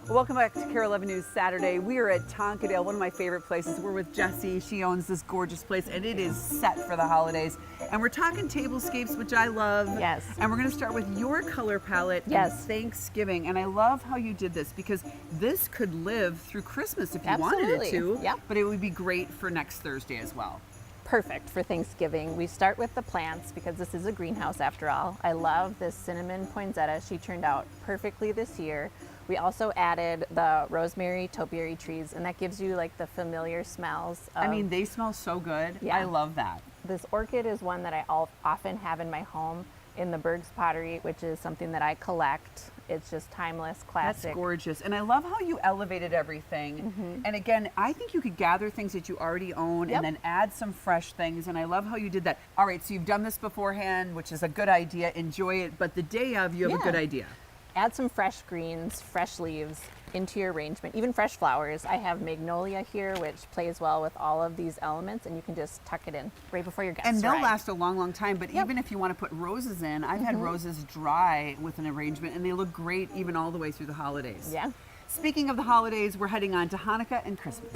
Welcome back to KARE 11 News Saturday. We are at Tonkadale, one of my favorite places. We're with Jessie. She owns this gorgeous place, and it is set for the holidays. And we're talking tablescapes, which I love. Yes. And we're going to start with your color palette. Yes. And Thanksgiving. And I love how you did this because this could live through Christmas if you wanted it Absolutely. to. Yep. But it would be great for next Thursday as well. Perfect for Thanksgiving. We start with the plants because this is a greenhouse after all. I love this cinnamon poinsettia. She turned out perfectly this year. We also added the rosemary topiary trees, and that gives you like the familiar smells. I mean, they smell so good. Yeah. I love that. This orchid is one that I often have in my home in the Berg's pottery, which is something that I collect. It's just timeless, classic. That's gorgeous. And I love how you elevated everything. And again, I think you could gather things that you already own Yep. and then add some fresh things. And I love how you did that. All right, so you've done this beforehand, which is a good idea. Enjoy it. But the day of, you have a Yeah. good idea. Add some fresh greens, fresh leaves into your arrangement, even fresh flowers. I have magnolia here, which plays well with all of these elements, and you can just tuck it in right before your guests And they'll arrive. last a long, long time. But Yep. even if you want to put roses in, I've had roses dry with an arrangement, and they look great even all the way through the holidays. Yeah. Speaking of the holidays, we're heading on to Hanukkah and Christmas.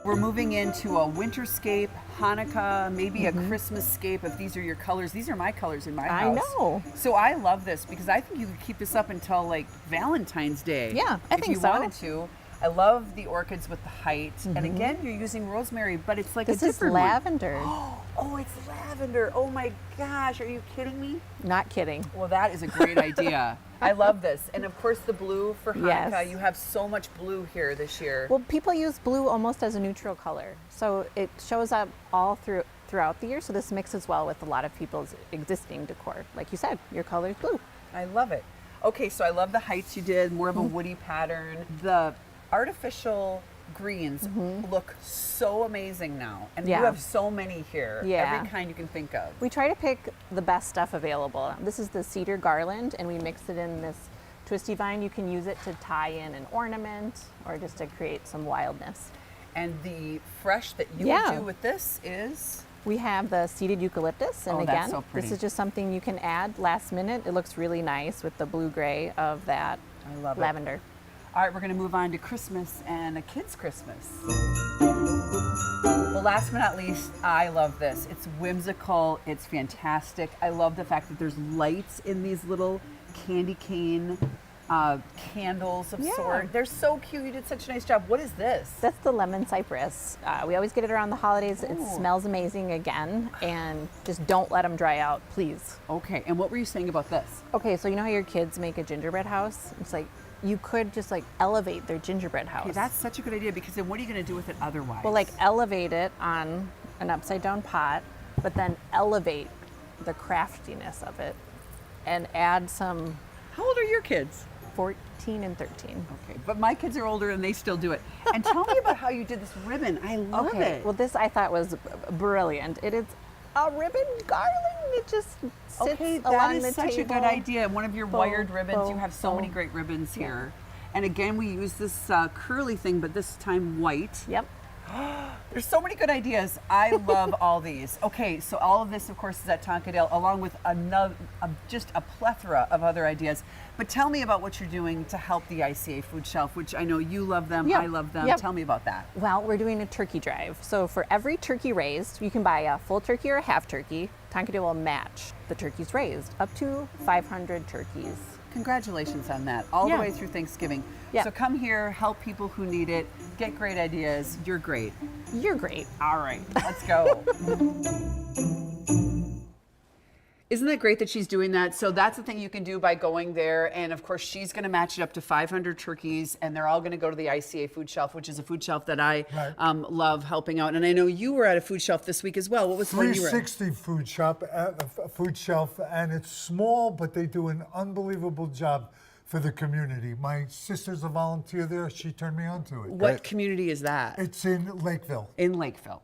We're moving into a winterscape, Hanukkah, maybe a Christmasscape if these are your colors. These are my colors in my I house. know. So I love this because I think you could keep this up until like Valentine's Day. Yeah, I think if you so. wanted to. I love the orchids with the height. And again, you're using rosemary, but it's like This a is different one. lavender. Oh, it's lavender. Oh my gosh, are you kidding me? Not kidding. Well, that is a great idea. I love this. And of course, the blue for Hanukkah. Yes. You have so much blue here this year. Well, people use blue almost as a neutral color, so it shows up all throughout the year. So this mixes well with a lot of people's existing decor. Like you said, your color is blue. I love it. Okay, so I love the heights you did, more of a woody pattern. The artificial greens look so amazing now. And you Yeah. have so many here. Yeah. Every kind you can think of. We try to pick the best stuff available. This is the cedar garland, and we mix it in this twisty vine. You can use it to tie in an ornament or just to create some wildness. And the fresh that you Yeah. would do with this is? We have the seeded eucalyptus, and Oh, that's again, so pretty. this is just something you can add last minute. It looks really nice with the blue-gray of that I love it. lavender. All right, we're going to move on to Christmas and a kid's Christmas. Well, last but not least, I love this. It's whimsical. It's fantastic. I love the fact that there's lights in these little candy cane candles of Yeah. sort. They're so cute. You did such a nice job. What is this? That's the lemon cypress. We always get it around the holidays. It Ooh. smells amazing again, and just don't let them dry out, please. Okay, and what were you saying about this? Okay, so you know how your kids make a gingerbread house? It's like you could just like elevate their gingerbread house. Okay, that's such a good idea because then what are you going to do with it otherwise? Well, like elevate it on an upside down pot, but then elevate the craftiness of it and add some how old are your kids? 14 and 13. Okay, but my kids are older and they still do it. And tell me about how you did this ribbon. I love it. Well, this I thought was brilliant. It is a ribbon garland. It just sits Okay, that along is the such table. a good idea. One of your Bow, wired ribbons. bow, You have so many bow. great ribbons here. And again, we use this curly thing, but this time white. Yep. There's so many good ideas. I love all these. Okay, so all of this, of course, is at Tonkadale, along with just a plethora of other ideas. But tell me about what you're doing to help the ICA food shelf, which I know you love them, Yep. I love them. Yep. Tell me about that. Well, we're doing a turkey drive. So for every turkey raised, you can buy a full turkey or a half turkey. Tonkadale will match the turkeys raised up to 500 turkeys. Congratulations on that, all Yeah. the way through Thanksgiving. Yeah. So come here, help people who need it, get great ideas. You're great. You're great. All right, let's go. Isn't that great that she's doing that? So that's the thing you can do by going there. And of course, she's going to match it up to 500 turkeys, and they're all going to go to the ICA food shelf, which is a food shelf that I love helping out. And I know you were at a food shelf this week as well. What was the one you were at? 360 food shop, food shelf, and it's small, but they do an unbelievable job for the community. My sister's a volunteer there. She turned me on to it. What community is that? It's in Lakeville. In Lakeville.